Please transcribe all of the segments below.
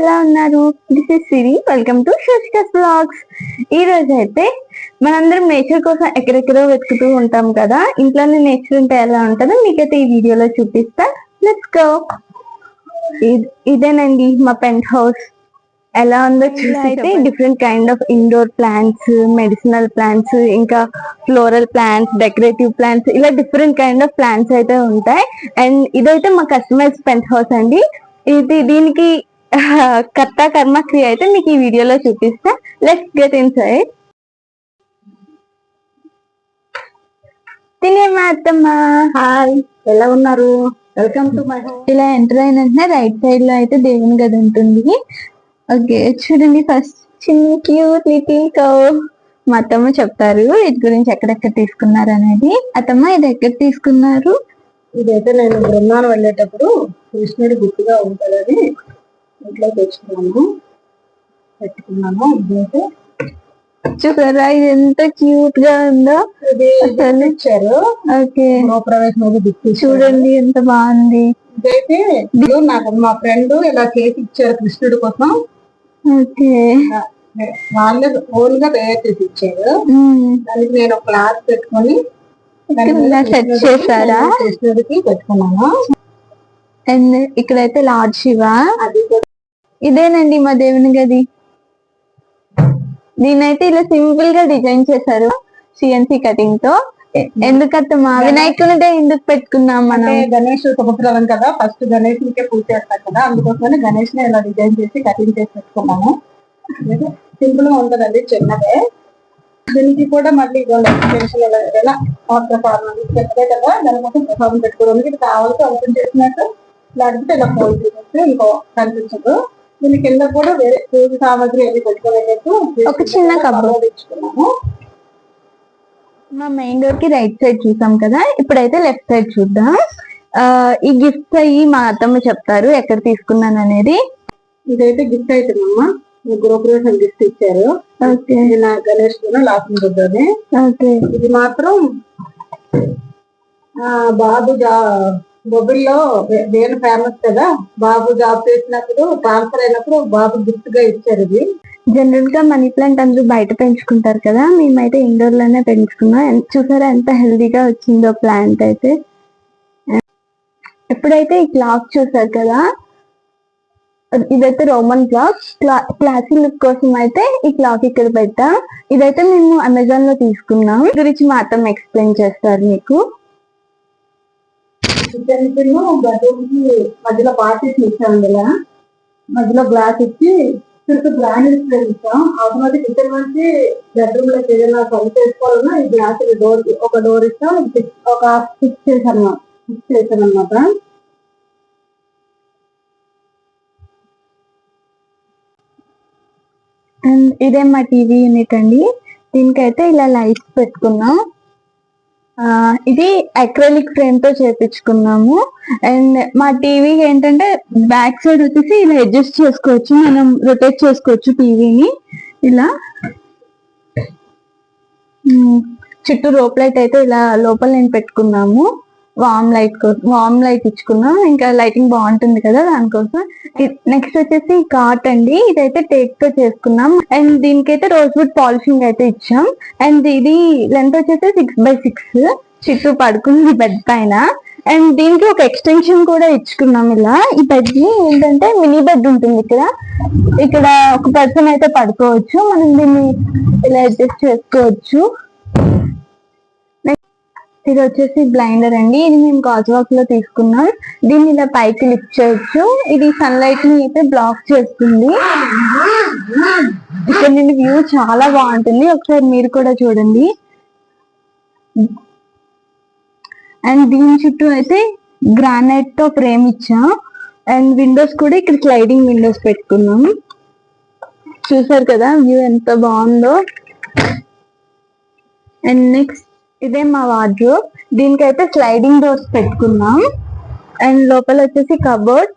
ఎలా ఉన్నారు? This is Siri. Welcome to Shashika's vlogs. ఈ రోజు అయితే మనందరం నేచర్ కోసం ఎక్కడెక్కడో వెతుకుతూ ఉంటాం కదా, ఇంట్లోనే నేచర్ ఉంటే ఎలా ఉంటుందో మీకైతే ఈ వీడియోలో చూపిస్తా. Let's go. ఇదేనండి మా పెంట్ హౌస్. ఎలా ఉందో చూసి అయితే different kind of indoor plants, medicinal plants, ఇంకా ఫ్లోరల్ ప్లాంట్స్, డెకరేటివ్ ప్లాంట్స్, ఇలా డిఫరెంట్ కైండ్ ఆఫ్ ప్లాంట్స్ అయితే ఉంటాయి. అండ్ ఇదైతే మా కస్టమైజ్ పెంట్ హౌస్ అండి. దీనికి కర్మ క్రియ అయితే మీకు ఈ వీడియోలో చూపిస్తా. Let's get inside. తినేమా అత్తమ్మ? హాయ్, ఎలా ఉన్నారు? Welcome to my home. ఇలా ఎంటర్ అయిన వెంటనే రైట్ సైడ్ లో అయితే దేవుని గది ఉంటుంది. ఓకే, చూడండి ఫస్ట్ చిన్న క్యూట్ లిటిల్ కౌ. మా అత్తమ్మ చెప్తారు వీటి గురించి ఎక్కడెక్కడ తీసుకున్నారు అనేది. అత్తమ్మ ఇది ఎక్కడ తీసుకున్నారు? ఇదైతే నేను బృందావనం వెళ్ళేటప్పుడు కృష్ణుడి గుర్తుగా ఉంటుందని ఇంట్లో పెట్టుకున్నాను. ఇదైతే చూసారా ఇది ఎంత క్యూట్ గా ఉందో. ఇచ్చారు. ఓకే, గృహప్రవేశం చూడండి ఎంత బాగుంది. ఇదైతే నాకు మా ఫ్రెండ్ ఇలా చేసి ఇచ్చారు కృష్ణుడి కోసం. ఓకే, వాళ్ళే ఓన్ గా తయారు చేసి ఇచ్చారు. దానికి నేను క్లాస్ పెట్టుకొని సెట్ చేశారా? కృష్ణుడికి పెట్టుకున్నాను. అండ్ ఇక్కడైతే లార్డ్ శివ. ఇదేనండి మా దేవుని గది. దీనైతే ఇలా సింపుల్ గా డిజైన్ చేశారు సిఎన్సి కటింగ్ తో. ఎందుకత్తమ్మా వినాయకునిదే ఎందుకు పెట్టుకున్నాం మనం? గణేష్ సంవత్సరం కదా, ఫస్ట్ గణేష్ ఇంకే పూజ చేస్తాం కదా, అందుకోసమని గణేష్ ని ఇలా డిజైన్ చేసి కటింగ్ చేసి పెట్టుకున్నాము. సింపుల్ గా ఉంటదండి, చిన్నదే. దీనికి కూడా మళ్ళీ ఏదైనా పెద్దదే కదా, దానికోసం ప్రసాదం పెట్టుకోవడానికి ఇది కావాల్సి ఓపెన్ చేసినట్టు, లేకపోతే ఇలా ఫోల్డ్ చేసినట్టు ఇంకో కనిపించదు. దీని కింద కూడా వేరే పూజ సామాగ్రి అన్ని పెట్టుకోలేదు. ఒక చిన్న కబోర్డ్ ఇచ్చుకున్నాము. మా మెయిన్ డోర్ కి రైట్ సైడ్ చూసాం కదా, ఇప్పుడైతే లెఫ్ట్ సైడ్ చూద్దాం. ఈ గిఫ్ట్స్ అయ్యి మా అత్తమ్మ చెప్తారు ఎక్కడ తీసుకున్నాను అనేది. ఇదైతే గిఫ్ట్ ఐటమ్ అమ్మ, గృహప్రవేశం గిఫ్ట్ ఇచ్చారు. నా గణేష్ లాస్ట్ ఉంటుంది. ఇది మాత్రం బాబు బొబ్బిల్లో దేని ఫేమస్ కదా, బాబు జాబ్ చేసినప్పుడు ట్రాన్స్ఫర్ అయినప్పుడు బాబు గిఫ్ట్ గా ఇచ్చారు. ఇది జనరల్ గా మనీ ప్లాంట్ అందరూ బయట పెంచుకుంటారు కదా, మేమైతే ఇండోర్ లోనే పెంచుకున్నాం. చూసారా ఎంత హెల్దీగా వచ్చిందో ప్లాంట్ అయితే. ఎప్పుడైతే ఈ క్లాక్ చూసారు కదా, ఇదైతే రోమన్ క్లాక్. క్లాసీ లుక్ కోసం అయితే ఈ క్లాక్ ఇక్కడ పెట్టా. ఇదైతే మేము అమెజాన్ లో తీసుకున్నాం. గురించి మాత్రం ఎక్స్ప్లెయిన్ చేస్తారు మీకు. కిచెన్ బెడ్రూమ్ కి మధ్యలో పార్టీషన్ ఇచ్చాం కదా, మధ్యలో గ్లాస్ ఇచ్చి చుట్టూ బ్రాండెడ్ ఇచ్చాం. ఆటోమేటిక్ కిచెన్ నుంచి బెడ్రూమ్ లోకి ఏదైనా సర్వ్ చేసుకోవాలన్నా ఈ గ్లాస్ డోర్ ఒక డోర్ ఇస్తాం, ఒక ఫిక్స్ చేశాను అనమాట. ఇదే మా టీవీ యూనిట్ అండి. దీనికైతే ఇలా లైట్స్ పెట్టుకున్నాం. ఇది అక్రిలిక్ ఫ్రేమ్ తో చేపించుకున్నాము. అండ్ మా టీవీ ఏంటంటే బ్యాక్ సైడ్ వచ్చేసి ఇలా అడ్జస్ట్ చేసుకోవచ్చు, మనం రొటేట్ చేసుకోవచ్చు టీవీని. ఇలా చుట్టూ రోప్ లైట్ అయితే ఇలా లోపల నేను పెట్టుకున్నాము. వామ్ లైట్ ఇచ్చుకున్నాం, ఇంకా లైటింగ్ బాగుంటుంది కదా దానికోసం. నెక్స్ట్ వచ్చేసి కాట్ అండి. ఇదైతే టేక్ తో చేసుకున్నాం. అండ్ దీనికైతే రోజ్వుడ్ పాలిషింగ్ అయితే ఇచ్చాం. అండ్ ఇది లెంత్ వచ్చేసి 6x6. చుట్టూ పడుకుంది బెడ్ పైన. అండ్ దీనికి ఒక ఎక్స్టెన్షన్ కూడా ఇచ్చుకున్నాం. ఇలా ఈ బెడ్ ని ఏంటంటే మినీ బెడ్ ఉంటుంది ఇక్కడ ఒక పర్సన్ అయితే పడుకోవచ్చు, మనం దీన్ని ఇలా అడ్జస్ట్ చేసుకోవచ్చు. ఇది వచ్చేసి బ్లైండర్ అండి. ఇది మేము గాజువాక్ లో తీసుకున్నాం. దీన్ని ఇలా పైకి లిఫ్ట్ చేయొచ్చు. ఇది సన్ లైట్ ని అయితే బ్లాక్ చేస్తుంది. ఇక్కడ నుండి వ్యూ చాలా బాగుంటుంది, ఒకసారి మీరు కూడా చూడండి. అండ్ దీని చుట్టూ అయితే గ్రానైట్ తో ఫ్రేమ్ ఇచ్చాం. అండ్ విండోస్ కూడా ఇక్కడ స్లైడింగ్ విండోస్ పెట్టుకున్నాం. చూసారు కదా వ్యూ ఎంత బాగుందో. అండ్ నెక్స్ట్ ఇదే మా వార్డ్రోబ్. దీనికైతే స్లైడింగ్ డోర్స్ పెట్టుకున్నాం. అండ్ లోపల వచ్చేసి కబోర్డ్.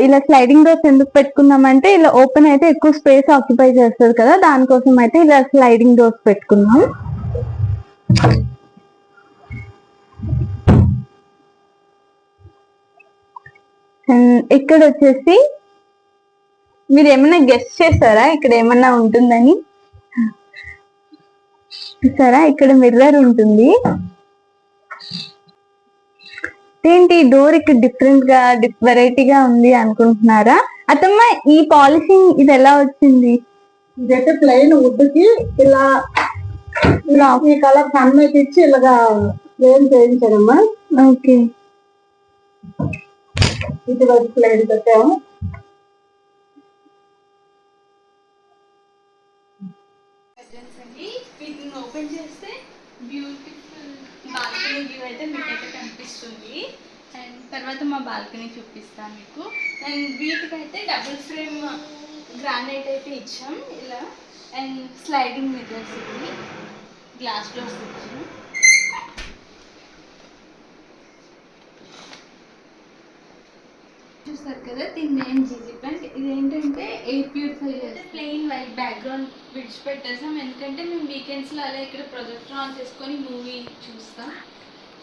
ఇలా స్లైడింగ్ డోర్స్ ఎందుకు పెట్టుకున్నామంటే ఇలా ఓపెన్ అయితే ఎక్కువ స్పేస్ ఆక్యుపై చేస్తుంది కదా, దానికోసం అయితే ఇలా స్లైడింగ్ డోర్స్ పెట్టుకున్నాం. అండ్ ఇక్కడ వచ్చేసి మీరు ఏమైనా గెస్ట్ చేస్తారా ఇక్కడ ఏమన్నా ఉంటుందని? చూసారా ఇక్కడ మిర్రర్ ఉంటుంది. ఏంటి డోర్ ఇక్కడ డిఫరెంట్ గా వెరైటీగా ఉంది అనుకుంటున్నారా? అత్తమ్మ ఈ పాలిషింగ్ ఇది ఎలా వచ్చింది? ఇదైతే ప్లెయిన్ వుడ్ కి ఇలా ఈ కలర్ సన్లైట్ ఇచ్చి ఇలాగా ఫ్రేమ్ చేయించారమ్మా. ఓకే, ఇది వరకు ప్లెయిన్ పెట్టాము. వీటిని ఓపెన్ చేస్తే బ్యూటిఫుల్ బాల్కనీ వ్యూ అయితే మీకైతే కనిపిస్తుంది. అండ్ తర్వాత మా బాల్కనీ చూపిస్తాను మీకు. అండ్ వీటికైతే డబుల్ ఫ్రేమ్ గ్రానైట్ అయితే ఇచ్చాం ఇలా. అండ్ స్లైడింగ్ మిర్రర్స్ ఇది, గ్లాస్ డోర్స్ ఇచ్చాం. చూస్తారు కదా దీని నేమ్ జీజీ ప్యాంట్. ఇదేంటంటే air purifier. Plain white background విడిచిపెట్టేసాం ఎందుకంటే మేము వీకెండ్స్లో అలా ఇక్కడ ప్రొజెక్టర్ ఆన్ చేసుకొని మూవీ చూస్తాం,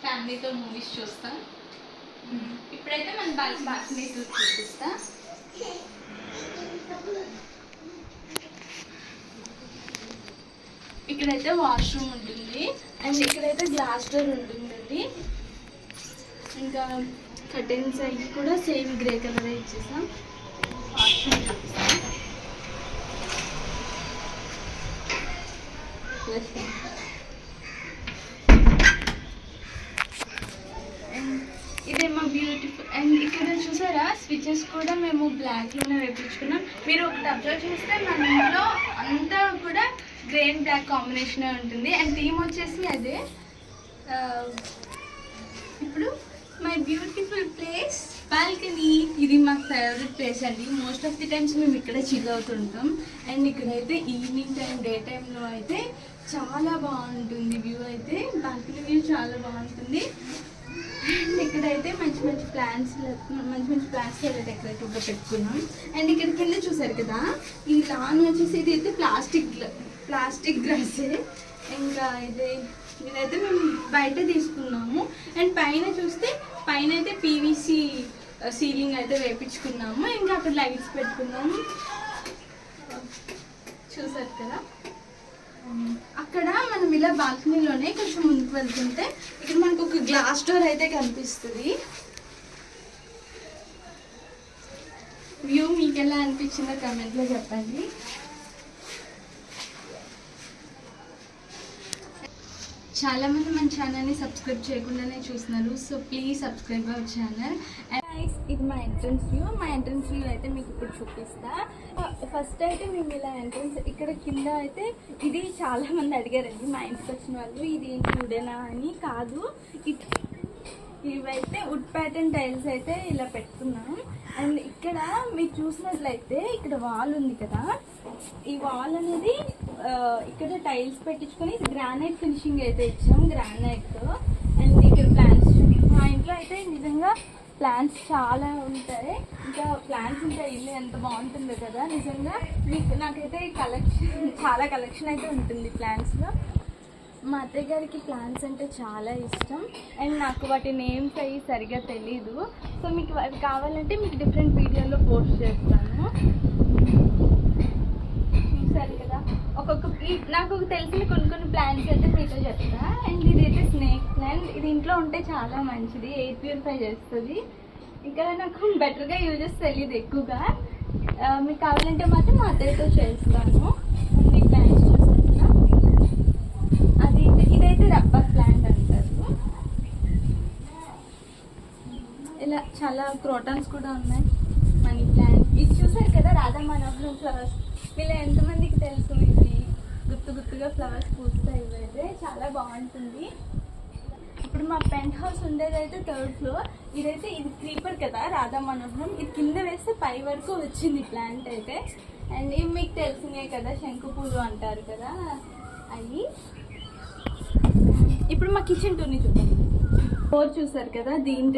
ఫ్యామిలీతో మూవీస్ చూస్తాం. ఇప్పుడైతే మన బాల్కనీ చూపిస్తా. ఇక్కడైతే వాష్రూమ్ ఉంటుంది అండ్ ఇక్కడైతే గ్లాస్ డోర్ ఉంటుందండి. ఇంకా కర్టెన్స్ అవి కూడా సేమ్ గ్రే కలర్ ఇచ్చేసాం. వాష్రూమ్ చూపిస్తాం. ఇదేమో బ్యూటిఫుల్. అండ్ ఇక్కడ చూసారా స్విచెస్ కూడా మేము బ్లాక్లోనే వేయించుకున్నాం. మీరు ఒకటి అబ్జర్వ్ చేస్తే మన ఇంట్లో అంతా కూడా గ్రే అండ్ బ్లాక్ కాంబినేషన్ ఉంటుంది. అండ్ థీమ్ వచ్చేసి అదే. ఇప్పుడు మై బ్యూటిఫుల్ ప్లేస్ బాల్కనీ. ఇది మా ఫేవరెట్ ప్లేస్ అండి. మోస్ట్ ఆఫ్ ది టైమ్స్ మేము ఇక్కడ చిల్ అవుతుంటాం. అండ్ ఇక్కడైతే ఈవినింగ్ టైం డే టైంలో అయితే చాలా బాగుంటుంది వ్యూ. అయితే బాల్కనీ వ్యూ చాలా బాగుంటుంది. అండ్ ఇక్కడైతే మంచి మంచి ప్లాంట్స్ ఇలా డెకరేటివ్గా పెట్టుకున్నాం. అండ్ ఇక్కడ కింద చూసారు కదా ఈ లాన్ వచ్చేసి ఇది అయితే ప్లాస్టిక్ గ్రాసే. ఇంకా ఇదైతే మేము బయట తీసుకున్నాము. అండ్ పైన చూస్తే పైన అయితే పీవీసీ సీలింగ్ అయితే వేయించుకున్నాము. ఇంకా అక్కడ లైట్స్ పెట్టుకున్నాము. చూసారు కదా అక్కడ మనం ఇలా బాల్కనీలోనే కొంచెం ముందుకు వెళ్తుంటే ఇక్కడ మనకు ఒక గ్లాస్ డోర్ అయితే కనిపిస్తుంది. వ్యూ మీకు ఎలా అనిపించిందో కమెంట్లో చెప్పండి. చాలామంది మన ఛానల్ని సబ్స్క్రైబ్ చేయకుండానే చూస్తున్నారు. So please subscribe our channel. And ఇది మా ఎంట్రన్స్ వ్యూ అయితే మీకు ఇప్పుడు చూపిస్తా. ఫస్ట్ అయితే మేము ఇలా ఎంట్రన్స్ ఇక్కడ కింద అయితే ఇది చాలామంది అడిగారండి మా ఇంటికి వచ్చిన వాళ్ళు, ఇది ఏంటి వుడేనా అని. కాదు, ఇవైతే వుడ్ ప్యాటర్న్ టైల్స్ అయితే ఇలా పెట్టుకున్నాం. అండ్ ఇక్కడ మీరు చూసినట్లయితే ఇక్కడ వాల్ ఉంది కదా, ఈ వాల్ అనేది ఇక్కడ టైల్స్ పెట్టించుకొని గ్రానైట్ ఫినిషింగ్ అయితే ఇచ్చాం, గ్రానైట్తో. అండ్ ఇక్కడ ప్లాంట్స్ మా ఇంట్లో అయితే నిజంగా ప్లాంట్స్ చాలా ఉంటాయి. ఇంకా ప్లాంట్స్ ఉంటాయి, ఇల్లు ఎంత బాగుంటుందో కదా నిజంగా. నాకైతే చాలా కలెక్షన్ అయితే ఉంటుంది ప్లాంట్స్లో. మా అత్తయ్య గారికి ప్లాంట్స్ అంటే చాలా ఇష్టం. అండ్ నాకు వాటి నేమ్స్ అవి సరిగా తెలీదు. సో మీకు అవి కావాలంటే మీకు డిఫరెంట్ వీడియోలో పోస్ట్ చేస్తాను. చూసారు కదా నాకు తెలిసిన కొన్ని ప్లాంట్స్ అయితే మీతో చెప్తా. అండ్ ఇదైతే స్నేక్ ప్లాంట్. ఇది ఇంట్లో ఉంటే చాలా మంచిది, ఎయిర్ ప్యూరిఫై చేస్తుంది. ఇంకా నాకు బెటర్గా యూజెస్ తెలియదు ఎక్కువగా. మీకు కావాలంటే మాత్రం మా అత్తయ్యతో చేస్తాను. ఈ ప్లాంట్స్ చూసారు, ఇదైతే రబ్బర్ ప్లాంట్ అంటారు. ఇలా చాలా క్రోటాన్స్ కూడా ఉన్నాయి. మనీ ప్లాంట్ ఇది చూసారు కదా, రాధా మనోహరం ఫ్లవర్స్. వీళ్ళు ఎంతమందికి తెలుసు, ఇది గుర్తుగా ఫ్లవర్స్ పూస్తాయి. ఇవైతే చాలా బాగుంటుంది. ఇప్పుడు మా పెంట్ హౌస్ ఉండేదైతే 3rd ఫ్లోర్. ఇది క్రీపర్ కదా రాధా మనోహరం. ఇది కింద వేస్తే పై వరకు వచ్చింది ప్లాంట్ అయితే. అండ్ ఇవి మీకు తెలిసినాయి కదా, శంకు పూలు అంటారు కదా అవి. ఇప్పుడు మా కిచెన్ టూర్ని చూద్దాం. డోర్ చూసారు కదా, దీని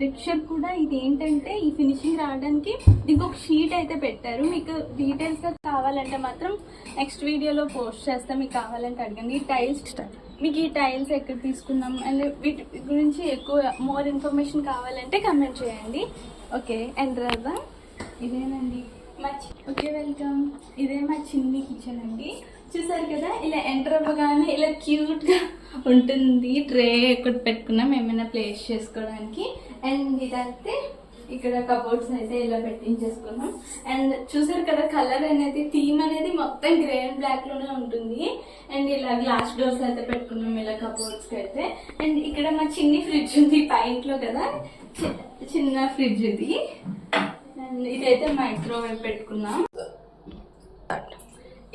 టెక్స్చర్ కూడా ఇది ఏంటంటే ఈ ఫినిషింగ్ రావడానికి దీనికి ఒక షీట్ అయితే పెట్టారు. మీకు డీటెయిల్స్గా కావాలంటే మాత్రం నెక్స్ట్ వీడియోలో పోస్ట్ చేస్తాం. మీకు కావాలంటే అడగండి. ఈ టైల్స్ మీకు ఈ టైల్స్ ఎక్కడ తీసుకున్నాం అండ్ వీటి గురించి మోర్ ఇన్ఫర్మేషన్ కావాలంటే కమెంట్ చేయండి. ఓకే, అండ్ రాదా ఇదేనండి ఓకే వెల్కమ్. ఇదే మా చిన్ని కిచెన్ అండి. చూసారు కదా, ఇలా ఎంటర్ అవ్వగానే ఇలా క్యూట్గా ఉంటుంది. ట్రే ఒకటి పెట్టుకున్నాం ఏమైనా ప్లేస్ చేసుకోవడానికి. అండ్ ఇదైతే ఇక్కడ కబోర్డ్స్ అయితే ఇలా పెట్టించేసుకున్నాం. అండ్ చూసారు కదా, కలర్ అనేది థీమ్ అనేది మొత్తం గ్రే అండ్ బ్లాక్ లోనే ఉంటుంది. అండ్ ఇలా గ్లాస్ డోర్స్ అయితే పెట్టుకున్నాం ఇలా కబోర్డ్స్ కి అయితే. అండ్ ఇక్కడ మా చిన్ని ఫ్రిడ్జ్ ఉంది పైంట్లో కదా, చిన్న ఫ్రిడ్జ్ ఇది. అండ్ ఇదైతే మైక్రోవేవ్ పెట్టుకున్నాం.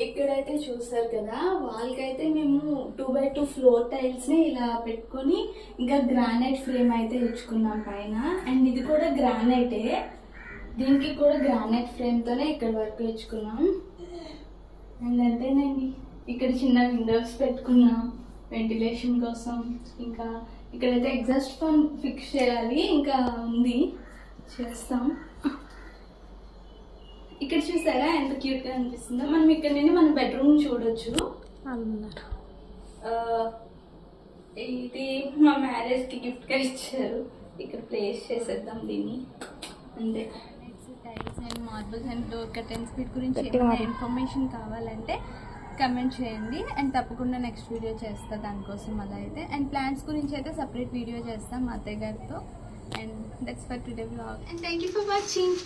ఇక్కడైతే చూస్తారు కదా, వాళ్ళకి అయితే మేము 2x2 ఫ్లోర్ టైల్స్ ని ఇలా పెట్టుకొని ఇంకా గ్రానైట్ ఫ్రేమ్ అయితే ఇచ్చుకున్నాం పైన. అండ్ ఇది కూడా గ్రానైటే, దీనికి కూడా గ్రానైట్ ఫ్రేమ్ తోనే ఇక్కడ వరకు ఇచ్చుకున్నాం. అండ్ అంతేనండి, ఇక్కడ చిన్న విండోస్ పెట్టుకున్నాం వెంటిలేషన్ కోసం. ఇంకా ఇక్కడైతే ఎగ్జాస్ట్ ఫ్యాన్ ఫిక్స్ చేయాలి, ఇంకా ఉంది చేస్తాం. ఇక్కడ చూసారా ఎంత క్యూట్ గా అనిపిస్తుందో. మనం ఇక్కడ నుండి మన బెడ్రూమ్ చూడొచ్చు. ఇది మా మ్యారేజ్ కి గిఫ్ట్ గా ఇచ్చారు. ఇక్కడ ప్లేస్ చేసేద్దాం దీన్ని అంతే. Tiles and marbles and door curtains వీటి గురించి ఏమైనా ఇన్ఫర్మేషన్ కావాలంటే కమెంట్ చేయండి. అండ్ తప్పకుండా నెక్స్ట్ వీడియో చేస్తా దానికోసం అలా అయితే. అండ్ ప్లాన్స్ గురించి అయితే సపరేట్ వీడియో చేస్తాం మా అత్తయ్య గారితో. And that's for today vlog. And thank you for watching.